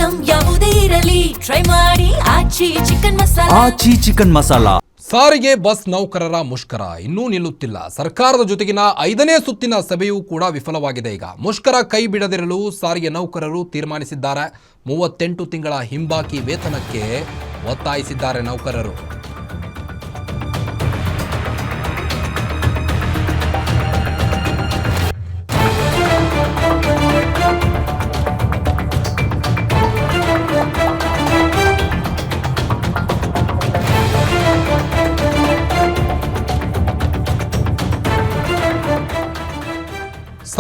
Item ಯಾವುದೇ ಇರಲಿ try ಮಾಡಿ ಆಚಿ ಚಿಕನ್ ಮಸಾಲಾ. ಸಾರಿಗೆ ಬಸ್ ನೌಕರರ ಮುಷ್ಕರ ಇನ್ನೂ ನಿಲ್ಲುತ್ತಿಲ್ಲ. ಸರ್ಕಾರದ ಜೊತೆಗಿನ 5ನೇ ಸುತ್ತಿನ ಸಭೆಯೂ ಕೂಡ ವಿಫಲವಾಗಿದೆ. ಈಗ ಮುಷ್ಕರ ಕೈ ಬಿಡದಿರಲು ಸಾರಿಗೆ ನೌಕರರು ತೀರ್ಮಾನಿಸಿದ್ದಾರೆ. 38 ತಿಂಗಳ ಹಿಂಬಾಕಿ ವೇತನಕ್ಕೆ ಒತ್ತಾಯಿಸಿದ್ದಾರೆ ನೌಕರರು.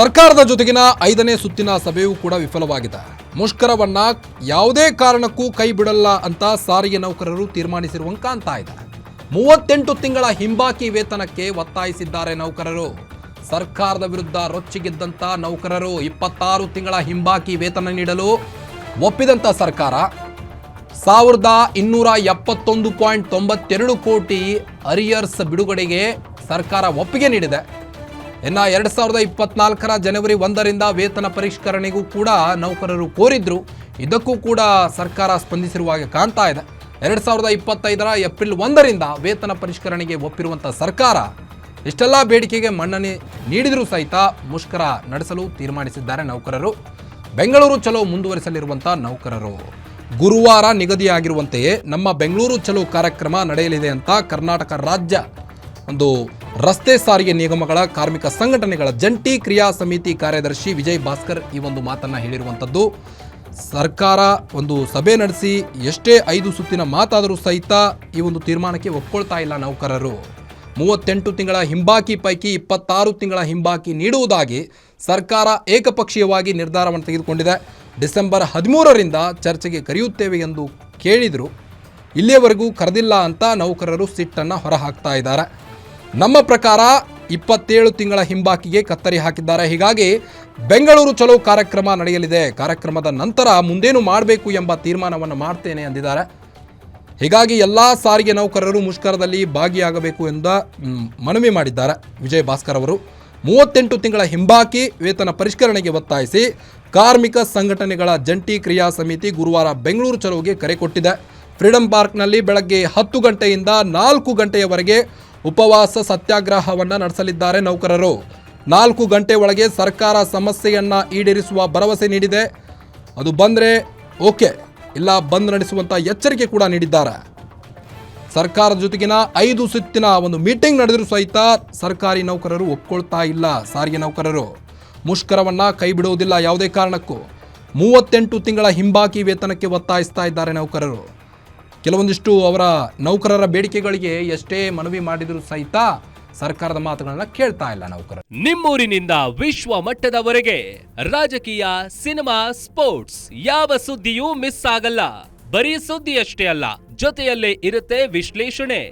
ಸರ್ಕಾರದ ಜೊತೆಗಿನ 5ನೇ ಸುತ್ತಿನ ಸಭೆಯೂ ಕೂಡ ವಿಫಲವಾಗಿದೆ. ಮುಷ್ಕರವನ್ನ ಯಾವುದೇ ಕಾರಣಕ್ಕೂ ಕೈ ಬಿಡಲ್ಲ ಅಂತ ಸಾರಿಗೆ ನೌಕರರು ತೀರ್ಮಾನಿಸಿರುವಂತೆ ಕಾಣ್ತಾ ಇದೆ. 38 ತಿಂಗಳ ಹಿಂಬಾಕಿ ವೇತನಕ್ಕೆ ಒತ್ತಾಯಿಸಿದ್ದಾರೆ ನೌಕರರು. ಸರ್ಕಾರದ ವಿರುದ್ಧ ರೊಚ್ಚಿಗೆದ್ದಂತ ನೌಕರರು 26 ತಿಂಗಳ ಹಿಂಬಾಕಿ ವೇತನ ನೀಡಲು ಒಪ್ಪಿದಂತ ಸರ್ಕಾರ 1271.92 ಕೋಟಿ ಅರಿಯರ್ಸ್ ಬಿಡುಗಡೆಗೆ ಸರ್ಕಾರ ಒಪ್ಪಿಗೆ ನೀಡಿದೆ. ಇನ್ನು 2024 ಜನವರಿ 1ರಿಂದ ವೇತನ ಪರಿಷ್ಕರಣೆಗೂ ಕೂಡ ನೌಕರರು ಕೋರಿದ್ರು. ಇದಕ್ಕೂ ಕೂಡ ಸರ್ಕಾರ ಸ್ಪಂದಿಸಿರುವಾಗ ಕಾಣ್ತಾ ಇದೆ. 2025 ಏಪ್ರಿಲ್ 1ರಿಂದ ವೇತನ ಪರಿಷ್ಕರಣೆಗೆ ಒಪ್ಪಿರುವಂಥ ಸರ್ಕಾರ ಇಷ್ಟೆಲ್ಲ ಬೇಡಿಕೆಗೆ ಮನ್ನಣೆ ನೀಡಿದರೂ ಸಹಿತ ಮುಷ್ಕರ ನಡೆಸಲು ತೀರ್ಮಾನಿಸಿದ್ದಾರೆ ನೌಕರರು. ಬೆಂಗಳೂರು ಚಲೋ ಮುಂದುವರಿಸಲಿರುವಂಥ ನೌಕರರು ಗುರುವಾರ ನಿಗದಿಯಾಗಿರುವಂತೆಯೇ ನಮ್ಮ ಬೆಂಗಳೂರು ಚಲೋ ಕಾರ್ಯಕ್ರಮ ನಡೆಯಲಿದೆ ಅಂತ ಕರ್ನಾಟಕ ರಾಜ್ಯ ಒಂದು ರಸ್ತೆ ಸಾರಿಗೆ ನಿಗಮಗಳ ಕಾರ್ಮಿಕ ಸಂಘಟನೆಗಳ ಜಂಟಿ ಕ್ರಿಯಾ ಸಮಿತಿ ಕಾರ್ಯದರ್ಶಿ ವಿಜಯ್ ಭಾಸ್ಕರ್ ಈ ಒಂದು ಮಾತನ್ನು ಹೇಳಿರುವಂಥದ್ದು. ಸರ್ಕಾರ ಒಂದು ಸಭೆ ನಡೆಸಿ ಎಷ್ಟೇ 5 ಸುತ್ತಿನ ಮಾತಾದರೂ ಸಹಿತ ಈ ಒಂದು ತೀರ್ಮಾನಕ್ಕೆ ಒಪ್ಕೊಳ್ತಾ ಇಲ್ಲ ನೌಕರರು. 38 ತಿಂಗಳ ಹಿಂಬಾಕಿ ಪೈಕಿ 26 ತಿಂಗಳ ಹಿಂಬಾಕಿ ನೀಡುವುದಾಗಿ ಸರ್ಕಾರ ಏಕಪಕ್ಷೀಯವಾಗಿ ನಿರ್ಧಾರವನ್ನು ತೆಗೆದುಕೊಂಡಿದೆ. ಡಿಸೆಂಬರ್ 13ರಿಂದ ಚರ್ಚೆಗೆ ಕರೆಯುತ್ತೇವೆ ಎಂದು ಕೇಳಿದರು. ಇಲ್ಲಿಯವರೆಗೂ ಕರೆದಿಲ್ಲ ಅಂತ ನೌಕರರು ಸಿಟ್ಟನ್ನು ಹೊರಹಾಕ್ತಾ ಇದ್ದಾರೆ. ನಮ್ಮ ಪ್ರಕಾರ 27 ತಿಂಗಳ ಹಿಂಬಾಕಿಗೆ ಕತ್ತರಿ ಹಾಕಿದ್ದಾರೆ. ಹೀಗಾಗಿ ಬೆಂಗಳೂರು ಚಲೋ ಕಾರ್ಯಕ್ರಮ ನಡೆಯಲಿದೆ. ಕಾರ್ಯಕ್ರಮದ ನಂತರ ಮುಂದೇನು ಮಾಡಬೇಕು ಎಂಬ ತೀರ್ಮಾನವನ್ನು ಮಾಡ್ತೇನೆ ಎಂದಿದ್ದಾರೆ. ಹೀಗಾಗಿ ಎಲ್ಲ ಸಾರಿಗೆ ನೌಕರರು ಮುಷ್ಕರದಲ್ಲಿ ಭಾಗಿಯಾಗಬೇಕು ಎಂದ ಮನವಿ ಮಾಡಿದ್ದಾರೆ ವಿಜಯ್ ಭಾಸ್ಕರ್ ಅವರು. 38 ತಿಂಗಳ ಹಿಂಬಾಕಿ ವೇತನ ಪರಿಷ್ಕರಣೆಗೆ ಒತ್ತಾಯಿಸಿ ಕಾರ್ಮಿಕ ಸಂಘಟನೆಗಳ ಜಂಟಿ ಕ್ರಿಯಾ ಸಮಿತಿ ಗುರುವಾರ ಬೆಂಗಳೂರು ಚಲೋಗೆ ಕರೆ ಕೊಟ್ಟಿದೆ. ಫ್ರೀಡಂ ಪಾರ್ಕ್ನಲ್ಲಿ ಬೆಳಗ್ಗೆ 10 ಗಂಟೆಯಿಂದ 4 ಗಂಟೆಯವರೆಗೆ ಉಪವಾಸ ಸತ್ಯಾಗ್ರಹವನ್ನು ನಡೆಸಲಿದ್ದಾರೆ ನೌಕರರು. 4 ಗಂಟೆ ಒಳಗೆ ಸರ್ಕಾರ ಸಮಸ್ಯೆಯನ್ನು ಈಡೇರಿಸುವ ಭರವಸೆ ನೀಡಿದೆ. ಅದು ಬಂದರೆ ಓಕೆ, ಇಲ್ಲ ಬಂದ್ ನಡೆಸುವಂಥ ಎಚ್ಚರಿಕೆ ಕೂಡ ನೀಡಿದ್ದಾರೆ. ಸರ್ಕಾರದ ಜೊತೆಗಿನ 5 ಸುತ್ತಿನ ಒಂದು ಮೀಟಿಂಗ್ ನಡೆದರೂ ಸಹಿತ ಸರ್ಕಾರಿ ನೌಕರರು ಒಪ್ಕೊಳ್ತಾ ಇಲ್ಲ. ಸಾರಿಗೆ ನೌಕರರು ಮುಷ್ಕರವನ್ನು ಕೈ ಬಿಡುವುದಿಲ್ಲ ಯಾವುದೇ ಕಾರಣಕ್ಕೂ. 38 ತಿಂಗಳ ಹಿಂಬಾಕಿ ವೇತನಕ್ಕೆ ಒತ್ತಾಯಿಸ್ತಾ ಇದ್ದಾರೆ ನೌಕರರು. ಕೆಲವೊಂದಿಷ್ಟು ಅವರ ನೌಕರರ ಬೇಡಿಕೆಗಳಿಗೆ ಎಷ್ಟೇ ಮನವಿ ಮಾಡಿದರೂ ಸಹಿತ ಸರ್ಕಾರದ ಮಾತುಗಳನ್ನ ಕೇಳ್ತಾ ಇಲ್ಲ ನೌಕರರು. ನಿಮ್ಮೂರಿನಿಂದ ವಿಶ್ವ ಮಟ್ಟದವರೆಗೆ ರಾಜಕೀಯ, ಸಿನಿಮಾ, ಸ್ಪೋರ್ಟ್ಸ್ ಯಾವ ಸುದ್ದಿಯೂ ಮಿಸ್ ಆಗಲ್ಲ. ಬರೀ ಸುದ್ದಿ ಅಷ್ಟೇ ಅಲ್ಲ, ಜೊತೆಯಲ್ಲೇ ಇರುತ್ತೆ ವಿಶ್ಲೇಷಣೆ.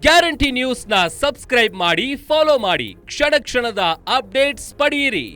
ಗ್ಯಾರಂಟಿ ನ್ಯೂಸ್ ನ ಸಬ್ಸ್ಕ್ರೈಬ್ ಮಾಡಿ, ಫಾಲೋ ಮಾಡಿ, ಕ್ಷಣ ಕ್ಷಣದ ಅಪ್ಡೇಟ್ಸ್ ಪಡೆಯಿರಿ.